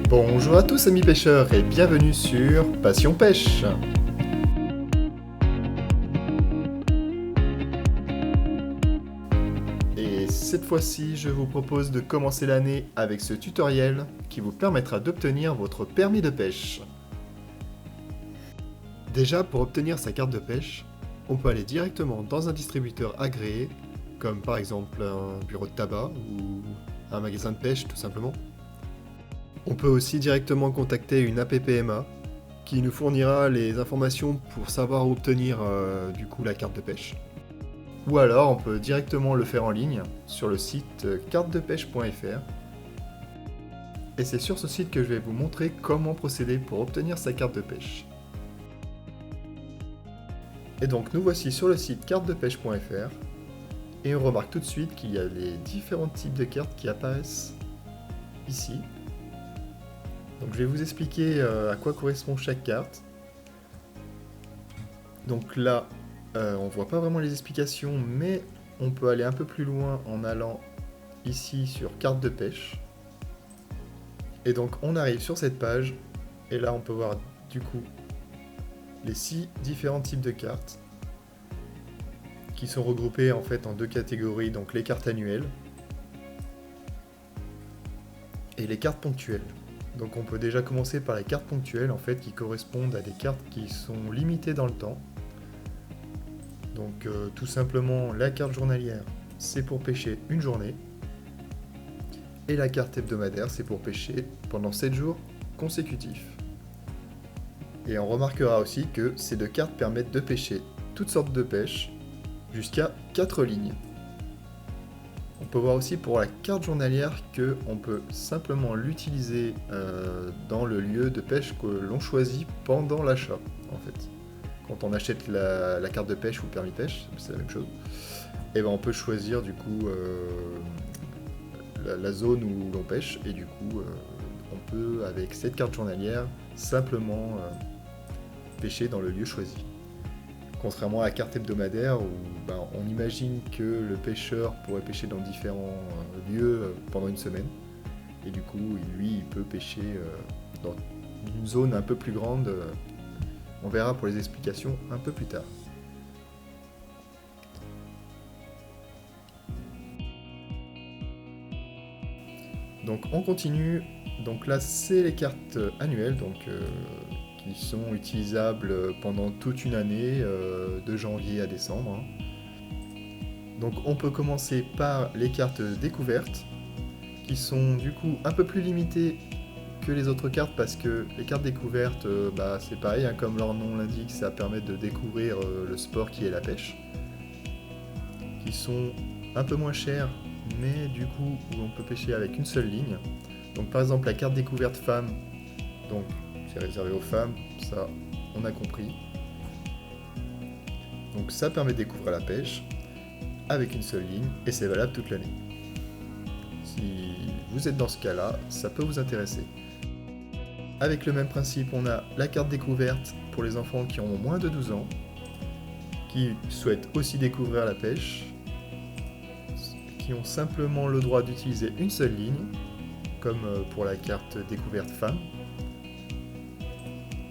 Bonjour à tous amis pêcheurs et bienvenue sur Passion Pêche. Et cette fois-ci, je vous propose de commencer l'année avec ce tutoriel qui vous permettra d'obtenir votre permis de pêche. Déjà, pour obtenir sa carte de pêche, on peut aller directement dans un distributeur agréé, comme par exemple un bureau de tabac ou un magasin de pêche tout simplement. On peut aussi directement contacter une APPMA qui nous fournira les informations pour savoir où obtenir du coup la carte de pêche. Ou alors on peut directement le faire en ligne sur le site cartedepêche.fr. Et c'est sur ce site que je vais vous montrer comment procéder pour obtenir sa carte de pêche. Et donc nous voici sur le site cartedepêche.fr et on remarque tout de suite qu'il y a les différents types de cartes qui apparaissent ici. Donc je vais vous expliquer à quoi correspond chaque carte. Donc là, on voit pas vraiment les explications, mais on peut aller un peu plus loin en allant ici sur carte de pêche. Et donc on arrive sur cette page, et là on peut voir du coup les 6 différents types de cartes qui sont regroupées en fait en 2 catégories, donc les cartes annuelles et les cartes ponctuelles. Donc on peut déjà commencer par les cartes ponctuelles en fait qui correspondent à des cartes qui sont limitées dans le temps. Donc tout simplement la carte journalière c'est pour pêcher une journée et la carte hebdomadaire c'est pour pêcher pendant 7 jours consécutifs. Et on remarquera aussi que ces 2 cartes permettent de pêcher toutes sortes de pêches jusqu'à 4 lignes. On peut voir aussi pour la carte journalière qu'on peut simplement l'utiliser dans le lieu de pêche que l'on choisit pendant l'achat en fait. Quand on achète la carte de pêche ou le permis de pêche, c'est la même chose, et ben on peut choisir du coup la zone où l'on pêche et du coup on peut avec cette carte journalière simplement pêcher dans le lieu choisi. Contrairement à la carte hebdomadaire où on imagine que le pêcheur pourrait pêcher dans différents lieux pendant une semaine. Et du coup, lui, il peut pêcher dans une zone un peu plus grande. On verra pour les explications un peu plus tard. Donc on continue. Donc là, c'est les cartes annuelles. Donc qui sont utilisables pendant toute une année, de janvier à décembre. Donc on peut commencer par les cartes découvertes, qui sont du coup un peu plus limitées que les autres cartes, parce que les cartes découvertes, c'est pareil, comme leur nom l'indique, ça permet de découvrir le sport qui est la pêche, qui sont un peu moins chères, mais du coup où on peut pêcher avec une seule ligne. Donc par exemple la carte découverte femme, donc c'est réservé aux femmes, ça on a compris. Donc ça permet de découvrir la pêche avec une seule ligne et c'est valable toute l'année. Si vous êtes dans ce cas-là, ça peut vous intéresser. Avec le même principe, on a la carte découverte pour les enfants qui ont moins de 12 ans, qui souhaitent aussi découvrir la pêche, qui ont simplement le droit d'utiliser une seule ligne, comme pour la carte découverte femme,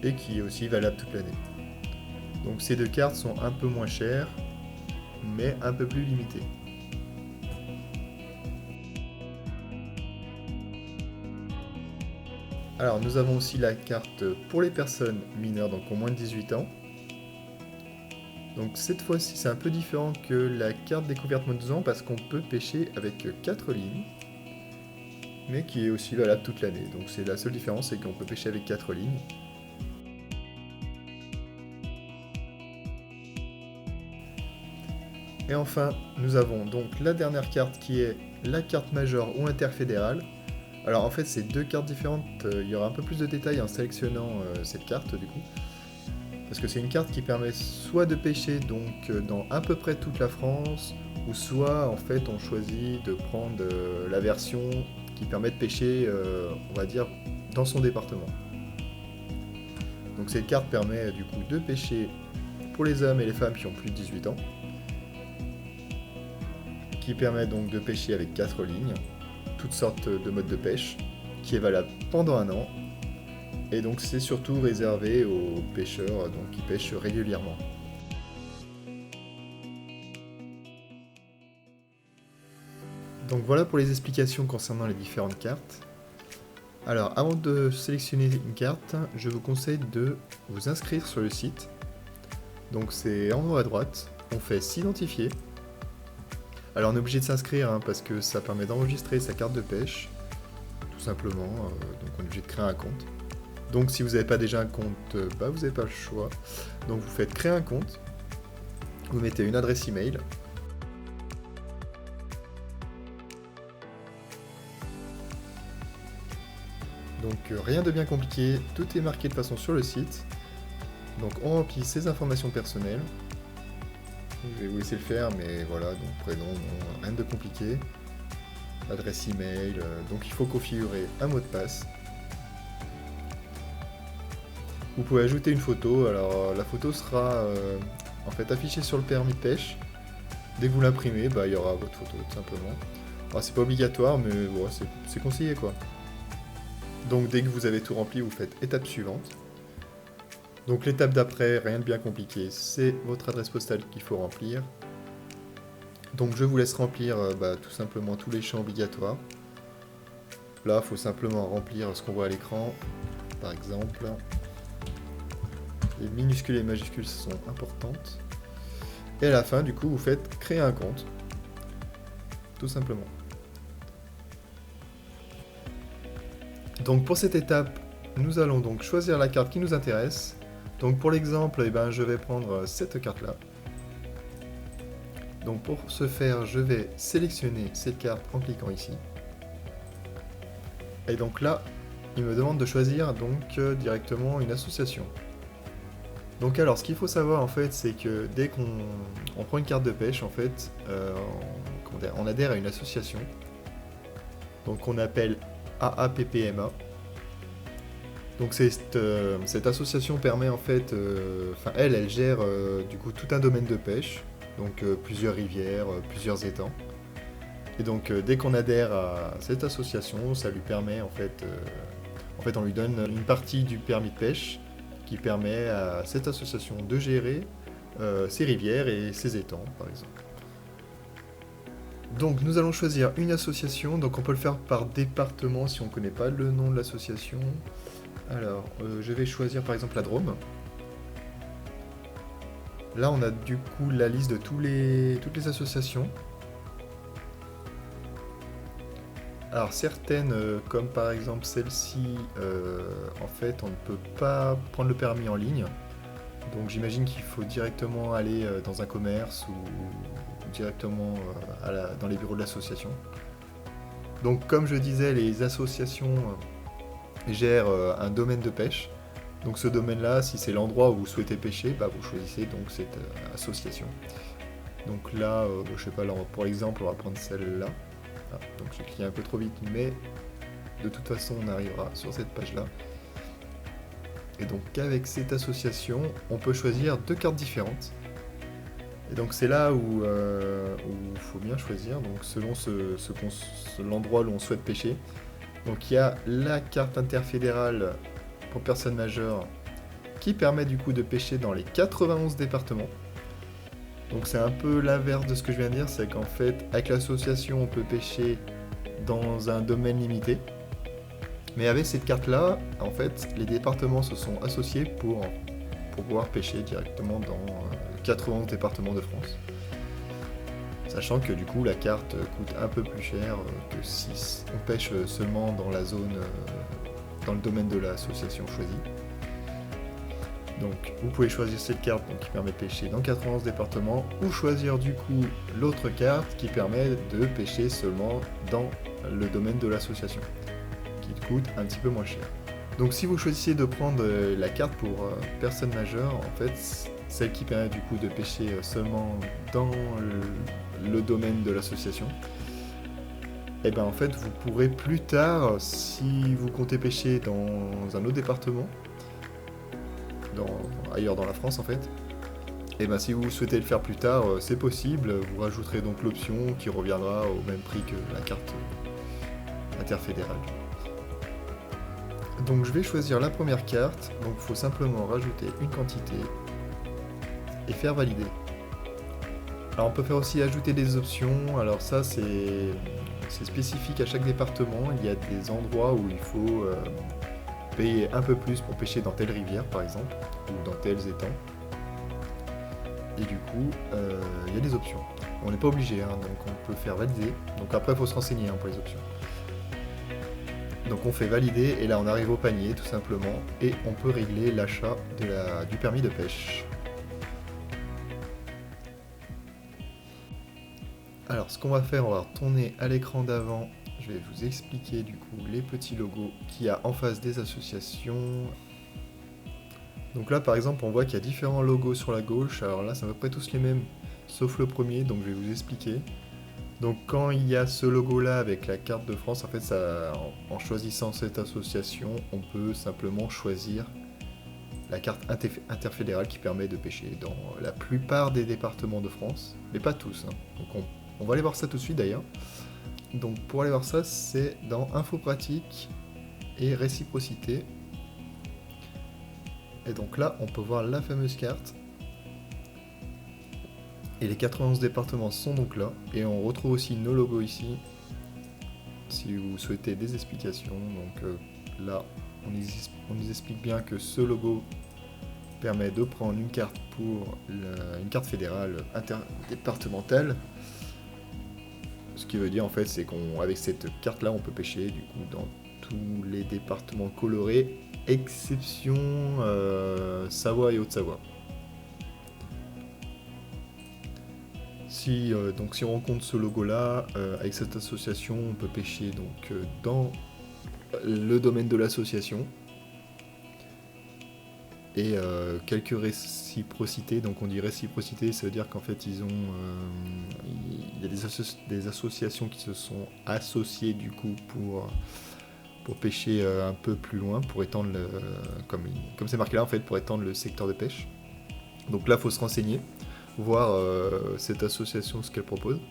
et qui est aussi valable toute l'année. Donc ces 2 cartes sont un peu moins chères, mais un peu plus limitées. Alors nous avons aussi la carte pour les personnes mineures, donc ont moins de 18 ans. Donc cette fois-ci c'est un peu différent que la carte découverte moins de 12 ans parce qu'on peut pêcher avec 4 lignes, mais qui est aussi valable toute l'année. Donc c'est la seule différence, c'est qu'on peut pêcher avec 4 lignes. Et enfin, nous avons donc la dernière carte qui est la carte majeure ou interfédérale. Alors en fait, c'est 2 cartes différentes, il y aura un peu plus de détails en sélectionnant cette carte du coup. Parce que c'est une carte qui permet soit de pêcher donc dans à peu près toute la France, ou soit en fait on choisit de prendre la version qui permet de pêcher, on va dire, dans son département. Donc cette carte permet du coup de pêcher pour les hommes et les femmes qui ont plus de 18 ans, qui permet donc de pêcher avec 4 lignes, toutes sortes de modes de pêche, qui est valable pendant un an. Et donc c'est surtout réservé aux pêcheurs donc, qui pêchent régulièrement. Donc voilà pour les explications concernant les différentes cartes. Alors avant de sélectionner une carte, je vous conseille de vous inscrire sur le site. Donc c'est en haut à droite, on fait s'identifier. Alors on est obligé de s'inscrire hein, parce que ça permet d'enregistrer sa carte de pêche, tout simplement, donc on est obligé de créer un compte. Donc si vous n'avez pas déjà un compte, vous n'avez pas le choix. Donc vous faites créer un compte, vous mettez une adresse email. Donc rien de bien compliqué, tout est marqué de façon sur le site. Donc on remplit ses informations personnelles. Je vais vous laisser le faire, mais voilà, donc prénom, nom, rien de compliqué. Adresse email, donc il faut configurer un mot de passe. Vous pouvez ajouter une photo, alors la photo sera en fait affichée sur le permis de pêche. Dès que vous l'imprimez, il y aura votre photo tout simplement. Alors c'est pas obligatoire, mais bon, c'est conseillé quoi. Donc dès que vous avez tout rempli, vous faites étape suivante. Donc l'étape d'après, rien de bien compliqué, c'est votre adresse postale qu'il faut remplir. Donc je vous laisse remplir tout simplement tous les champs obligatoires. Là, il faut simplement remplir ce qu'on voit à l'écran. Par exemple, les minuscules et les majuscules sont importantes. Et à la fin, du coup, vous faites créer un compte. Tout simplement. Donc pour cette étape, nous allons donc choisir la carte qui nous intéresse. Donc pour l'exemple, je vais prendre cette carte-là. Donc pour ce faire, je vais sélectionner cette carte en cliquant ici. Et donc là, il me demande de choisir donc directement une association. Donc alors, ce qu'il faut savoir en fait, c'est que dès qu'on prend une carte de pêche, en fait, on adhère à une association. Donc qu'on appelle AAPPMA. Donc cette association permet en fait, elle gère du coup tout un domaine de pêche, donc plusieurs rivières, plusieurs étangs. Et donc dès qu'on adhère à cette association, ça lui permet en fait on lui donne une partie du permis de pêche qui permet à cette association de gérer ses rivières et ses étangs par exemple. Donc nous allons choisir une association, donc on peut le faire par département si on ne connaît pas le nom de l'association. Alors, je vais choisir par exemple la Drôme. Là, on a du coup la liste de toutes les associations. Alors, certaines, comme par exemple celle-ci, en fait, on ne peut pas prendre le permis en ligne. Donc, j'imagine qu'il faut directement aller dans un commerce ou directement dans les bureaux de l'association. Donc, comme je disais, les associations gère un domaine de pêche. Donc ce domaine-là, si c'est l'endroit où vous souhaitez pêcher, vous choisissez donc cette association. Donc là, je sais pas, là, pour exemple, on va prendre celle-là. Ah, donc j'ai cliqué un peu trop vite, mais de toute façon, on arrivera sur cette page-là. Et donc avec cette association, on peut choisir deux cartes différentes. Et donc c'est là où il faut bien choisir, donc selon l'endroit où on souhaite pêcher. Donc il y a la carte interfédérale pour personnes majeures qui permet du coup de pêcher dans les 91 départements. Donc c'est un peu l'inverse de ce que je viens de dire, c'est qu'en fait avec l'association on peut pêcher dans un domaine limité. Mais avec cette carte là, en fait les départements se sont associés pour pouvoir pêcher directement dans 91 départements de France. Sachant que du coup la carte coûte un peu plus cher que si on pêche seulement dans la zone, dans le domaine de l'association choisie. Donc vous pouvez choisir cette carte qui permet de pêcher dans 91 départements ou choisir du coup l'autre carte qui permet de pêcher seulement dans le domaine de l'association, qui coûte un petit peu moins cher. Donc si vous choisissez de prendre la carte pour personnes majeures, en fait celle qui permet du coup de pêcher seulement dans le domaine de l'association, et en fait vous pourrez plus tard, si vous comptez pêcher dans un autre département, ailleurs dans la France en fait, et si vous souhaitez le faire plus tard, c'est possible, vous rajouterez donc l'option qui reviendra au même prix que la carte interfédérale. Donc je vais choisir la première carte, donc il faut simplement rajouter une quantité et faire valider. Alors on peut faire aussi ajouter des options, alors ça c'est spécifique à chaque département, il y a des endroits où il faut payer un peu plus pour pêcher dans telle rivière par exemple, ou dans tels étangs. Et du coup, il y a des options. On n'est pas obligé, hein, donc on peut faire valider. Donc après, il faut se renseigner pour les options. Donc on fait valider, et là on arrive au panier tout simplement, et on peut régler l'achat du permis de pêche. Alors ce qu'on va faire, on va retourner à l'écran d'avant. Je vais vous expliquer du coup les petits logos qu'il y a en face des associations. Donc là par exemple on voit qu'il y a différents logos sur la gauche, alors là c'est à peu près tous les mêmes sauf le premier, donc je vais vous expliquer. Donc quand il y a ce logo là avec la carte de France, en fait en choisissant cette association, on peut simplement choisir la carte interfédérale qui permet de pêcher dans la plupart des départements de France, mais pas tous, hein. Donc on va aller voir ça tout de suite d'ailleurs. Donc pour aller voir ça, c'est dans Info pratique et réciprocité. Et donc là, on peut voir la fameuse carte. Et les 91 départements sont donc là. Et on retrouve aussi nos logos ici, si vous souhaitez des explications. Donc là, on nous explique bien que ce logo permet de prendre une carte pour une carte fédérale interdépartementale. Ce qui veut dire en fait, c'est qu'avec cette carte-là, on peut pêcher du coup dans tous les départements colorés, exception Savoie et Haute-Savoie. Si on rencontre ce logo-là, avec cette association, on peut pêcher donc dans le domaine de l'association. Et quelques réciprocités, donc on dit réciprocité, ça veut dire qu'en fait il y a des associations qui se sont associées du coup pour pêcher un peu plus loin, pour étendre comme c'est marqué là en fait, pour étendre le secteur de pêche. Donc là il faut se renseigner, voir cette association ce qu'elle propose.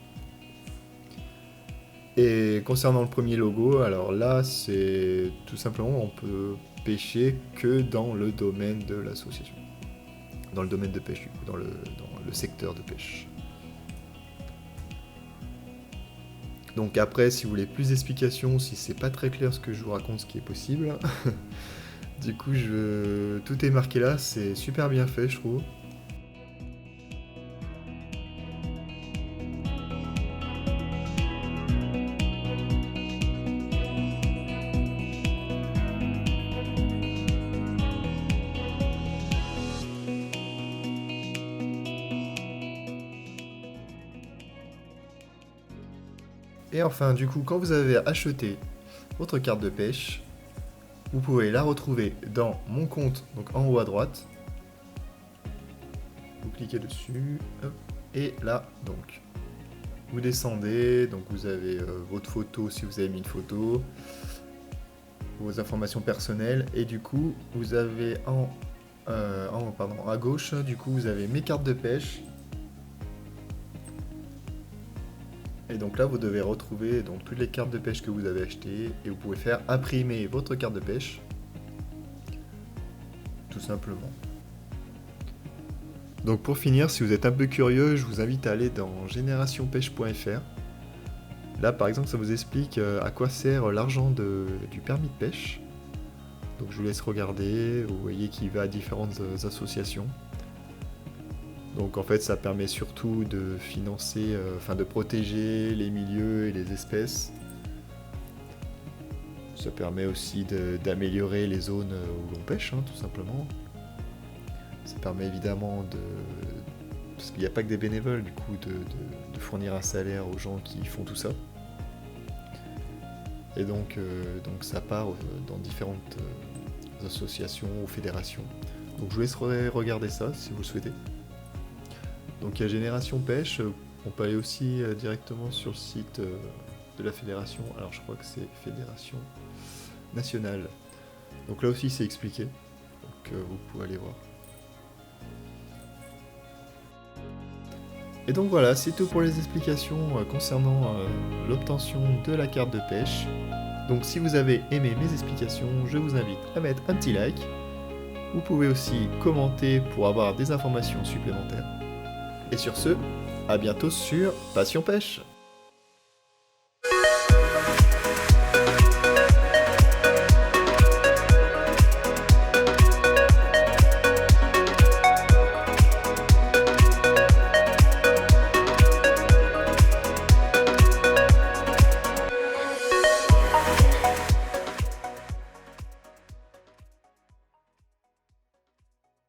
Et concernant le premier logo, alors là c'est tout simplement on peut pêcher que dans le domaine de l'association. Dans le domaine de pêche, du coup, dans le secteur de pêche. Donc après, si vous voulez plus d'explications, si c'est pas très clair ce que je vous raconte, ce qui est possible, du coup, tout est marqué là, c'est super bien fait, je trouve. Et enfin, du coup, quand vous avez acheté votre carte de pêche, vous pouvez la retrouver dans Mon compte, donc en haut à droite. Vous cliquez dessus, hop, et là, donc, vous descendez, donc vous avez votre photo si vous avez mis une photo, vos informations personnelles, et du coup, vous avez à gauche, du coup, vous avez mes cartes de pêche. Et donc là, vous devez retrouver donc, toutes les cartes de pêche que vous avez achetées et vous pouvez faire imprimer votre carte de pêche, tout simplement. Donc pour finir, si vous êtes un peu curieux, je vous invite à aller dans generationpêche.fr. Là, par exemple, ça vous explique à quoi sert l'argent du permis de pêche. Donc je vous laisse regarder, vous voyez qu'il va à différentes associations. Donc en fait ça permet surtout de financer, de protéger les milieux et les espèces. Ça permet aussi d'améliorer les zones où l'on pêche, tout simplement. Ça permet évidemment parce qu'il n'y a pas que des bénévoles du coup, de fournir un salaire aux gens qui font tout ça. Et donc ça part dans différentes associations ou fédérations. Donc je vous laisserai regarder ça si vous le souhaitez. Donc il y a Génération Pêche, on peut aller aussi directement sur le site de la fédération, alors je crois que c'est Fédération Nationale. Donc là aussi c'est expliqué, donc vous pouvez aller voir. Et donc voilà, c'est tout pour les explications concernant l'obtention de la carte de pêche. Donc si vous avez aimé mes explications, je vous invite à mettre un petit like. Vous pouvez aussi commenter pour avoir des informations supplémentaires. Et sur ce, à bientôt sur Passion Pêche.